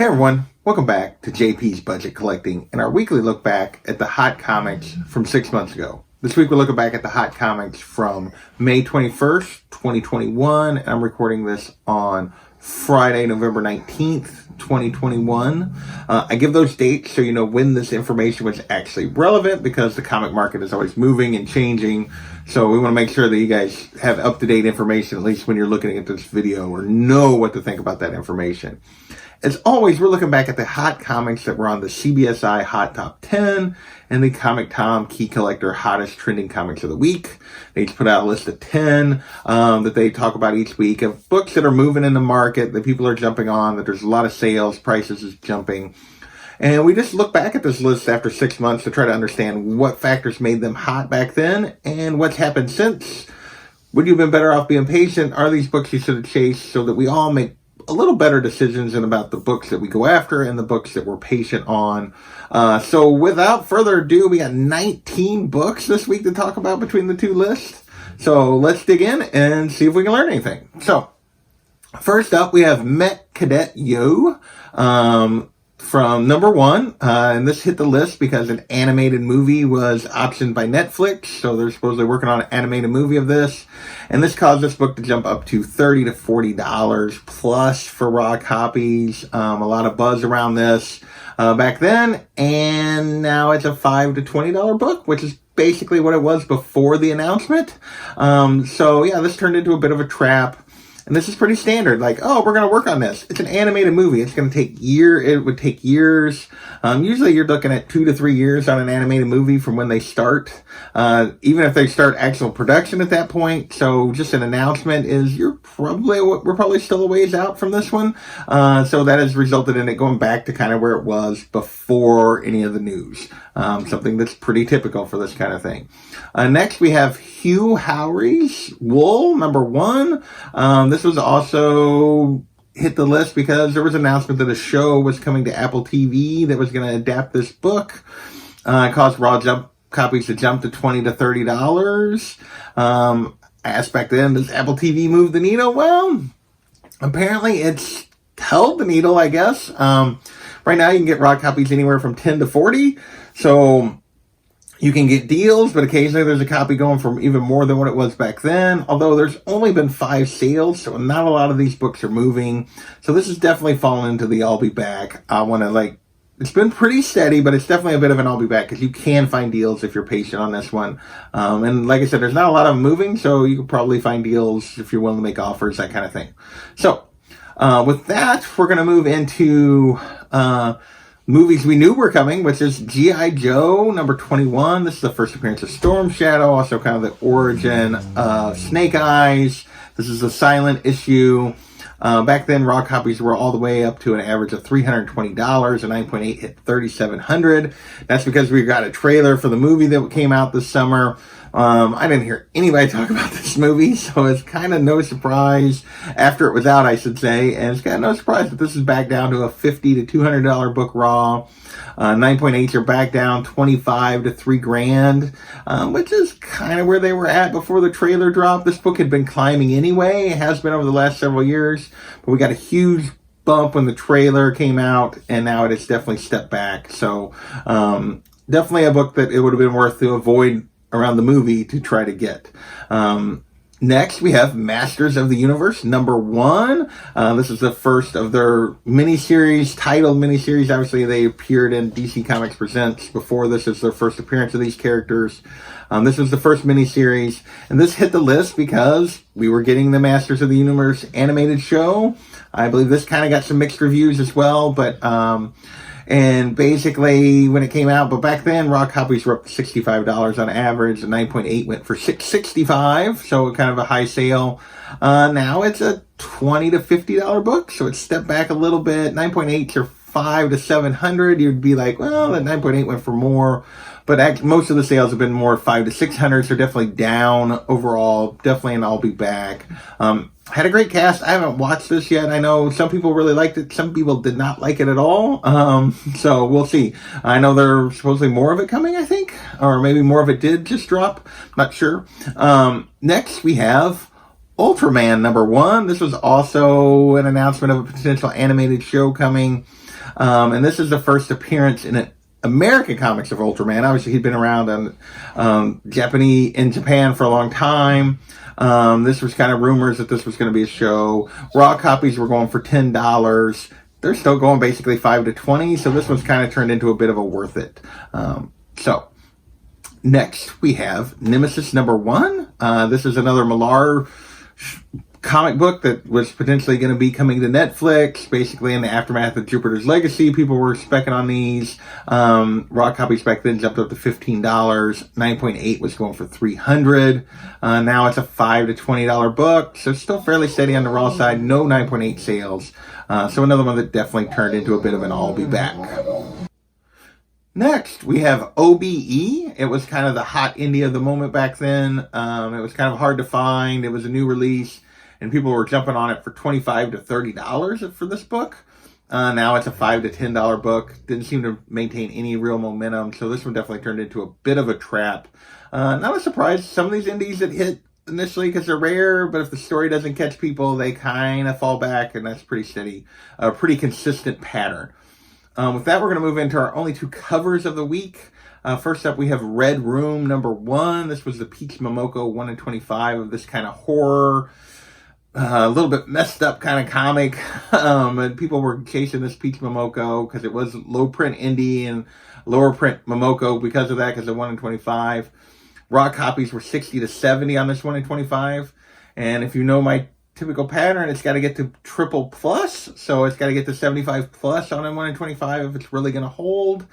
Hey everyone, welcome back to JP's Budget Collecting and our weekly look back at the hot comics from 6 months ago. This week we're looking back at the hot comics from May 21st, 2021, and I'm recording this on Friday, November 19th, 2021. I give those dates so you know when this information was actually relevant because the comic market is always moving and changing. So we want to make sure that you guys have up-to-date information, at least when you're looking at this video, or know what to think about that information. As always, we're looking back at the hot comics that were on the CBSI Hot Top 10 and the Comic Tom Key Collector Hottest Trending Comics of the Week. They each put out a list of 10 that they talk about each week of books that are moving in the market, that people are jumping on, that there's a lot of sales, prices is jumping. And we just look back at this list after 6 months to try to understand what factors made them hot back then and what's happened since. Would you have been better off being patient? Are these books you should have chased, so that we all make a little better decisions and about the books that we go after and the books that we're patient on. So without further ado, we got 19 books this week to talk about between the two lists. So let's dig in and see if we can learn anything. So first up, we have Met Cadet Yo from number 1. And this hit the list because an animated movie was optioned by Netflix. So they're supposedly working on an animated movie of this. And this caused this book to jump up to $30 to $40 plus for raw copies. A lot of buzz around this back then. And now it's a $5 to $20 book, which is basically what it was before the announcement. So yeah, this turned into a bit of a trap. And this is pretty standard. Like, oh, we're going to work on this. It's an animated movie. It's going to take it would take years. Usually you're looking at 2 to 3 years on an animated movie from when they start. Even if they start actual production at that point. So just an announcement is we're probably still a ways out from this one. So that has resulted in it going back to kind of where it was before any of the news. Something that's pretty typical for this kind of thing. Next we have Hugh Howry's Wool, number 1. This was also hit the list because there was an announcement that a show was coming to Apple TV that was going to adapt this book. It caused raw copies to jump to $20 to $30. I asked back then, does Apple TV move the needle? Well, apparently it's held the needle, I guess. Right now you can get raw copies anywhere from 10 to 40. So you can get deals, but occasionally there's a copy going for even more than what it was back then. Although there's only been 5 sales, so not a lot of these books are moving. So this is definitely fallen into the I'll be back. It's been pretty steady, but it's definitely a bit of an I'll be back because you can find deals if you're patient on this one. And like I said, there's not a lot of them moving, so you can probably find deals if you're willing to make offers, that kind of thing. So with that, we're going to move into movies we knew were coming, which is G.I. Joe, number 21. This is the first appearance of Storm Shadow, also kind of the origin of Snake Eyes. This is a silent issue. Back then, raw copies were all the way up to an average of $320. A 9.8 hit $3,700. That's because we got a trailer for the movie that came out this summer. I didn't hear anybody talk about this movie, so it's kind of no surprise after it was out, I should say. And it's kind of no surprise that this is back down to a $50 to $200 book raw. 9.8s are back down $25 to $3,000, which is kind of where they were at before the trailer dropped. This book had been climbing anyway. It has been over the last several years, but we got a huge bump when the trailer came out, and now it has definitely stepped back. So definitely a book that it would have been worth to avoid around the movie to try to get. Next, we have Masters of the Universe, number 1. This is the first of their titled miniseries. Obviously, they appeared in DC Comics Presents before this. Is their first appearance of these characters. This was the first miniseries, and this hit the list because we were getting the Masters of the Universe animated show. I believe this kind of got some mixed reviews as well, but and basically, when it came out, but back then, raw copies were up to $65 on average. The 9.8 went for $665, so kind of a high sale. Now it's a $20 to $50 book, so it's stepped back a little bit. 9.8s are $500 to $700. You'd be like, well, that 9.8 went for more. But most of the sales have been more $500 to $600, so definitely down overall. Definitely an I'll be back. Had a great cast. I haven't watched this yet. I know some people really liked it. Some people did not like it at all. So we'll see. I know there's supposedly more of it coming, I think. Or maybe more of it did just drop. Not sure. Next, we have Ultraman number 1. This was also an announcement of a potential animated show coming. And this is the first appearance in an American comics of Ultraman. Obviously, he'd been around in Japan for a long time. This was kind of rumors that this was going to be a show. Raw copies were going for $10. They're still going basically $5 to $20. So this one's kind of turned into a bit of a worth it. So next we have Nemesis #1. This is another Millar comic book that was potentially going to be coming to Netflix. Basically, in the aftermath of Jupiter's Legacy, people were specking on these. Raw copies back then jumped up to $15. 9.8 was going for $300. Now it's a $5 to $20 book, so still fairly steady on the raw side. No 9.8 sales. So another one that definitely turned into a bit of an I'll be back. Next, we have OBE. It was kind of the hot indie of the moment back then. It was kind of hard to find. It was a new release, and people were jumping on it for $25 to $30 for this book. Now it's a $5 to $10 book. Didn't seem to maintain any real momentum, so this one definitely turned into a bit of a trap. Not a surprise. Some of these indies that hit initially because they're rare, but if the story doesn't catch people, they kind of fall back, and that's pretty steady. A pretty consistent pattern. With that, we're going to move into our only two covers of the week. First up, we have Red Room #1. This was the Peach Momoko 1 in 25 of this kind of horror, a little bit messed up kind of comic. And people were chasing this Peach Momoko because it was low print indie and lower print Momoko because of that, because of 1 in 25. Raw copies were 60 to 70 on this 1 in 25. And if you know my typical pattern, it's got to get to triple plus, so it's got to get to 75 plus on a 1 in 25 if it's really going to hold.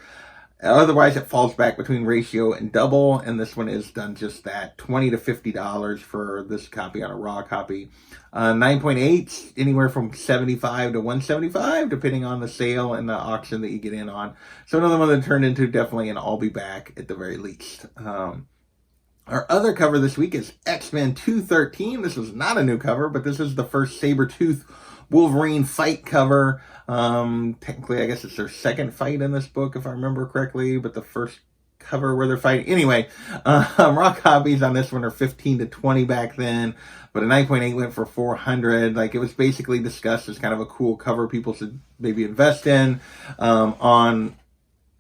Otherwise, it falls back between ratio and double, and this one is done just that. $20 to $50 for this copy on a raw copy. 9.8, anywhere from 75 to 175, depending on the sale and the auction that you get in on. So another one that turned into definitely an I'll be back at the very least. Our other cover this week is X-Men 213. This was not a new cover, but this is the first Sabretooth Wolverine fight cover. Technically, I guess it's their second fight in this book, if I remember correctly, but the first cover where they're fighting. Anyway, raw copies on this one are 15 to 20 back then, but a 9.8 went for 400. Like, it was basically discussed as kind of a cool cover people should maybe invest in. On,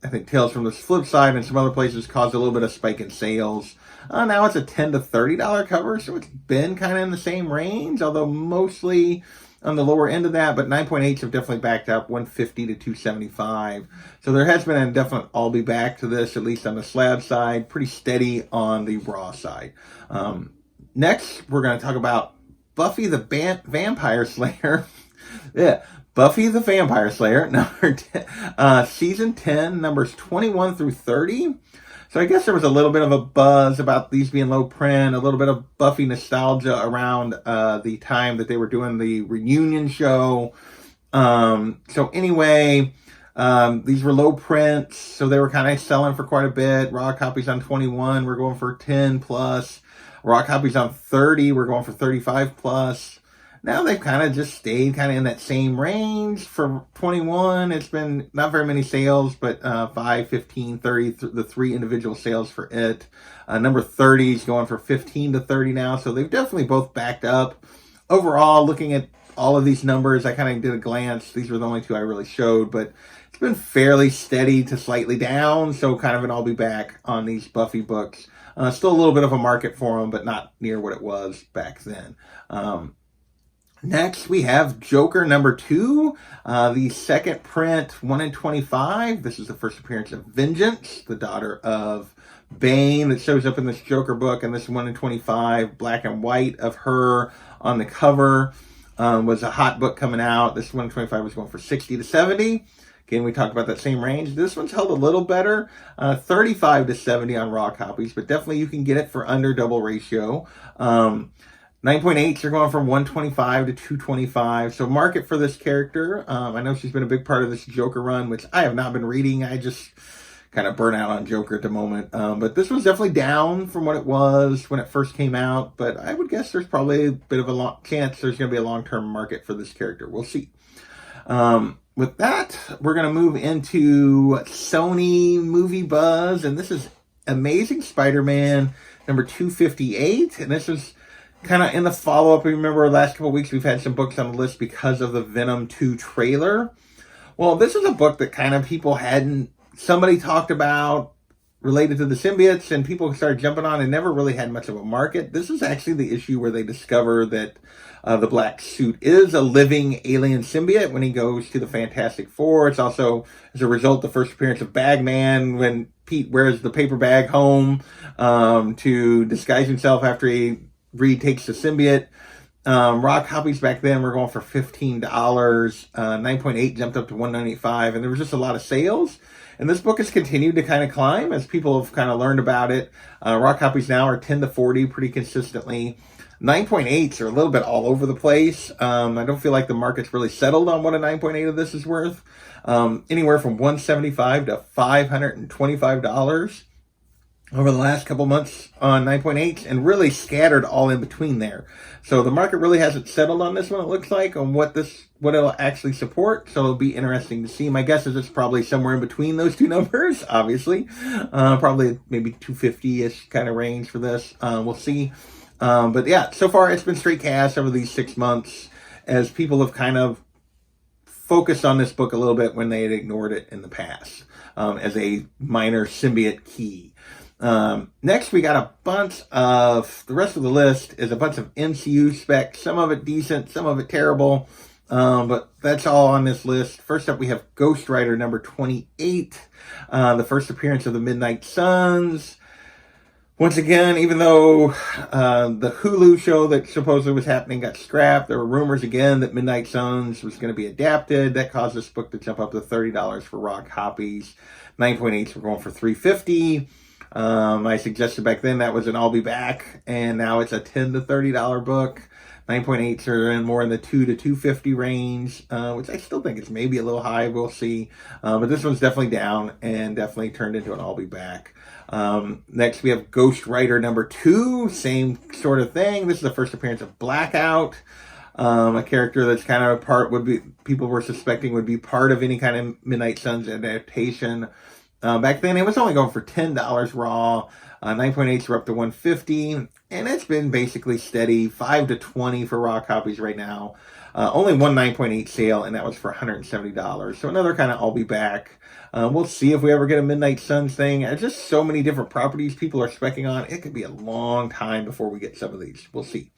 I think, Tales from the Flip Side and some other places caused a little bit of spike in sales. Now it's a $10 to $30 cover, so it's been kind of in the same range, although mostly on the lower end of that, but 9.8s have definitely backed up, 150 to 275. So there has been a definite I'll be back to this, at least on the slab side, pretty steady on the raw side. Next, we're going to talk about Buffy the Vampire Slayer. Yeah, Buffy the Vampire Slayer, season 10, numbers 21 through 30. So I guess there was a little bit of a buzz about these being low print, a little bit of Buffy nostalgia around the time that they were doing the reunion show. So anyway, these were low prints, so they were kind of selling for quite a bit. Raw copies on 21 were going for 10 plus. Raw copies on 30 were going for 35 plus. Now they've kind of just stayed kind of in that same range. For 21, it's been not very many sales, but 5, 15, 30, the three individual sales for it. Number 30 is going for 15 to 30 now, so they've definitely both backed up. Overall, looking at all of these numbers, I kind of did a glance. These were the only two I really showed, but it's been fairly steady to slightly down, so kind of an I'll be back on these Buffy books. Still a little bit of a market for them, but not near what it was back then. Next, we have Joker #2, the second print, 1 in 25. This is the first appearance of Vengeance, the daughter of Bane, that shows up in this Joker book. And this 1 in 25, black and white of her on the cover, was a hot book coming out. This 1 in 25 was going for 60 to 70. Again, we talked about that same range. This one's held a little better, 35 to 70 on raw copies, but definitely you can get it for under double ratio. 9.8s are going from 125 to 225. So market for this character. I know she's been a big part of this Joker run, which I have not been reading. I just kind of burn out on Joker at the moment. But this was definitely down from what it was when it first came out. But I would guess there's probably a bit of a chance there's going to be a long-term market for this character. We'll see. With that, we're going to move into Sony movie buzz. And this is Amazing Spider-Man number 258. And this is kind of in the follow-up. Remember, last couple of weeks we've had some books on the list because of the Venom 2 trailer. Well, this is a book that kind of people hadn't, somebody talked about related to the symbiotes, and people started jumping on and never really had much of a market. This is actually the issue where they discover that the black suit is a living alien symbiote when he goes to the Fantastic Four. It's also, as a result, the first appearance of Bagman when Pete wears the paper bag home to disguise himself after Reed takes the symbiote. Raw copies back then were going for $15. 9.8 jumped up to $195, and there was just a lot of sales. And this book has continued to kind of climb as people have kind of learned about it. Raw copies now are 10 to 40 pretty consistently. 9.8s are a little bit all over the place. I don't feel like the market's really settled on what a 9.8 of this is worth. Anywhere from $175 to $525 over the last couple months on 9.8s, and really scattered all in between there. So the market really hasn't settled on this one, it looks like, on what it'll actually support. So it'll be interesting to see. My guess is it's probably somewhere in between those two numbers, obviously. Probably maybe 250-ish kind of range for this. We'll see. But yeah, so far it's been straight cash over these 6 months as people have kind of focused on this book a little bit when they had ignored it in the past as a minor symbiote key. Next, we got a bunch of, the rest of the list is a bunch of MCU specs, some of it decent, some of it terrible, but that's all on this list. First up, we have Ghost Rider number 28, the first appearance of the Midnight Suns. Once again, even though the Hulu show that supposedly was happening got scrapped, there were rumors again that Midnight Suns was going to be adapted. That caused this book to jump up to $30 for raw copies. 9.8s were going for $350. I suggested back then that was an I'll Be Back, and now it's a $10 to $30 book. 9.8s are more in the $2 to $250 range, which I still think is maybe a little high. We'll see. But this one's definitely down and definitely turned into an I'll Be Back. Next, we have Ghost Rider number 2. Same sort of thing. This is the first appearance of Blackout. A character that's kind of people were suspecting would be part of any kind of Midnight Suns adaptation. Back then, it was only going for $10 raw. 9.8s were up to $150, and it's been basically steady, 5 to 20 for raw copies right now. Only one 9.8 sale, and that was for $170. So another kind of I'll Be Back. We'll see if we ever get a Midnight Suns thing. There's just so many different properties people are specking on. It could be a long time before we get some of these. We'll see.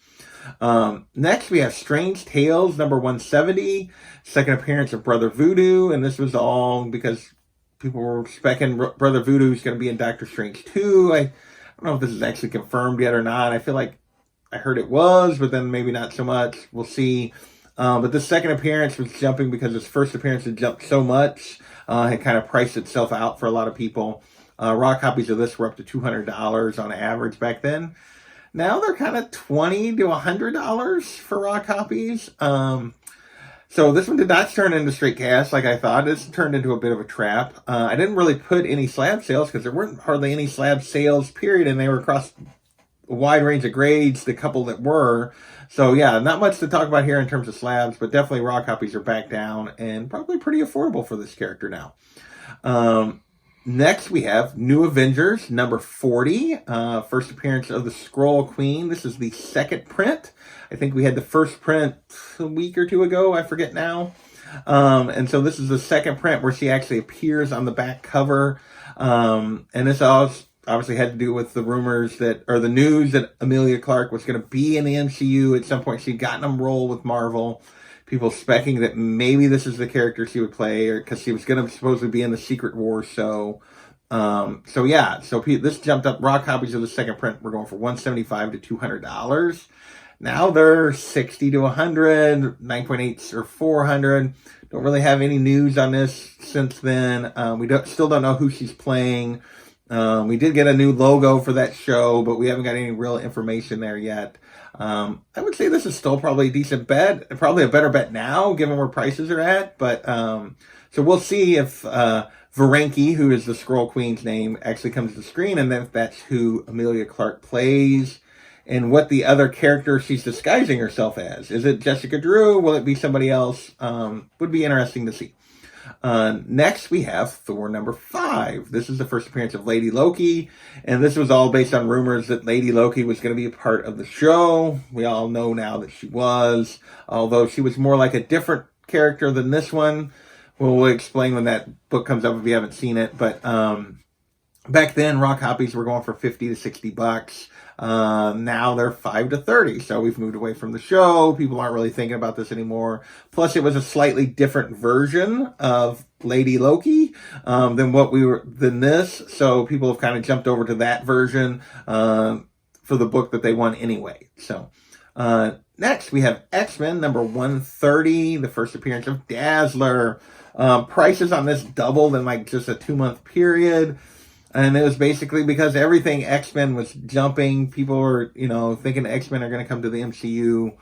Next, we have Strange Tales number 170, second appearance of Brother Voodoo, and this was all because people were specking Brother Voodoo is going to be in Doctor Strange 2. I don't know if this is actually confirmed yet or not. I feel like I heard it was, but then maybe not so much. We'll see. But this second appearance was jumping because his first appearance had jumped so much. Had kind of priced itself out for a lot of people. Raw copies of this were up to $200 on average back then. Now they're kind of $20 to $100 for raw copies. So this one did not turn into straight cash like I thought. This turned into a bit of a trap. I didn't really put any slab sales because there weren't hardly any slab sales, period, and they were across a wide range of grades, the couple that were. So yeah, not much to talk about here in terms of slabs, but definitely raw copies are back down and probably pretty affordable for this character now. Next, we have New Avengers number 40, first appearance of the Skrull Queen. This is the second print. I think we had the first print a week or two ago. I forget now. And so this is the second print where she actually appears on the back cover. And this obviously had to do with the rumors or the news that Emilia Clarke was going to be in the MCU at some point. She'd gotten a role with Marvel. People speculating that maybe this is the character she would play, or because she was going to supposedly be in the Secret Wars show. So this jumped up. Raw copies of the second print were going for $175 to $200. Now they're $60 to $100. 9.8s or $400. Don't really have any news on this since then. We still don't know who she's playing. We did get a new logo for that show, but we haven't got any real information there yet. I would say this is still probably a decent bet, probably a better bet now, given where prices are at. But so we'll see if Varenki, who is the Skrull Queen's name, actually comes to the screen, and then if that's who Emilia Clarke plays, and what the other character she's disguising herself as. Is it Jessica Drew? Will it be somebody else? Would be interesting to see. Next, we have Thor number 5. This is the first appearance of Lady Loki, and this was all based on rumors that Lady Loki was going to be a part of the show. We all know now that she was, although she was more like a different character than this one. we'll explain when that book comes up if you haven't seen it. But back then, raw copies were going for $50 to $60. Now they're $5 to $30. So we've moved away from the show. People aren't really thinking about this anymore. Plus, it was a slightly different version of Lady Loki than this. So people have kind of jumped over to that version for the book that they want anyway. So next we have X-Men number 130, the first appearance of Dazzler. Prices on this doubled in like just a 2-month period. And it was basically because everything X-Men was jumping. People were, thinking X-Men are going to come to the MCU.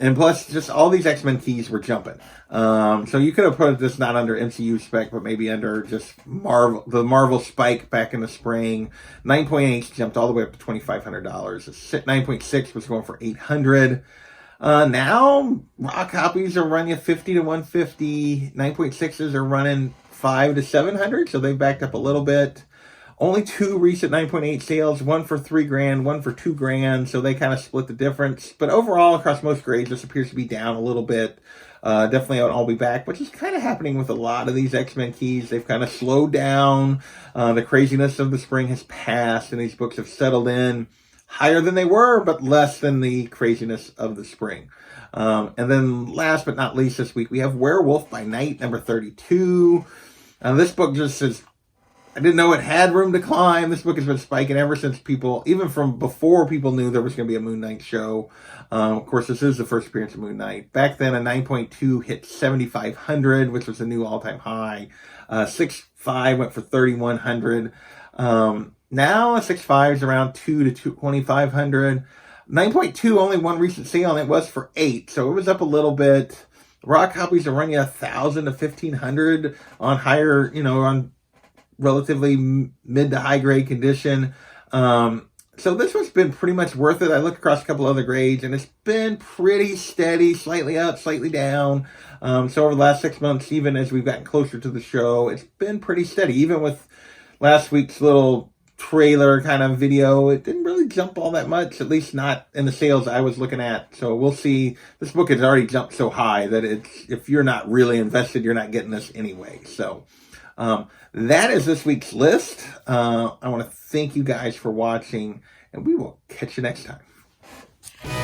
And plus, just all these X-Men keys were jumping. So you could have put this not under MCU spec, but maybe under just the Marvel spike back in the spring. 9.8 jumped all the way up to $2,500. 9.6 was going for $800. Now, raw copies are running $50 to $150. 9.6s are running $500 to $700. So they backed up a little bit. Only 2 recent 9.8 sales, one for $3,000, one for $2,000, so they kind of split the difference. But overall, across most grades, this appears to be down a little bit. Definitely I'll be back, which is kind of happening with a lot of these X-Men keys. They've kind of slowed down. The craziness of the spring has passed, and these books have settled in higher than they were, but less than the craziness of the spring. And then last but not least this week, we have Werewolf by Night, number 32. This book just says, I didn't know it had room to climb. This book has been spiking ever since even from before people knew there was going to be a Moon Knight show. Of course, this is the first appearance of Moon Knight. Back then, a 9.2 hit 7,500, which was a new all-time high. 6.5 went for 3,100. Now, a 6.5 is around 2 to 2,500. 9.2, only one recent sale, and it was for 8, so it was up a little bit. Raw copies are running 1,000 to 1,500 on higher, on relatively mid to high grade condition. So this one's been pretty much worth it. I looked across a couple other grades and it's been pretty steady, slightly up, slightly down. So over the last 6 months, even as we've gotten closer to the show, it's been pretty steady. Even with last week's little trailer kind of video, it didn't really jump all that much, at least not in the sales I was looking at. So we'll see. This book has already jumped so high that if you're not really invested, you're not getting this anyway. So that is this week's list. I want to thank you guys for watching, and we will catch you next time.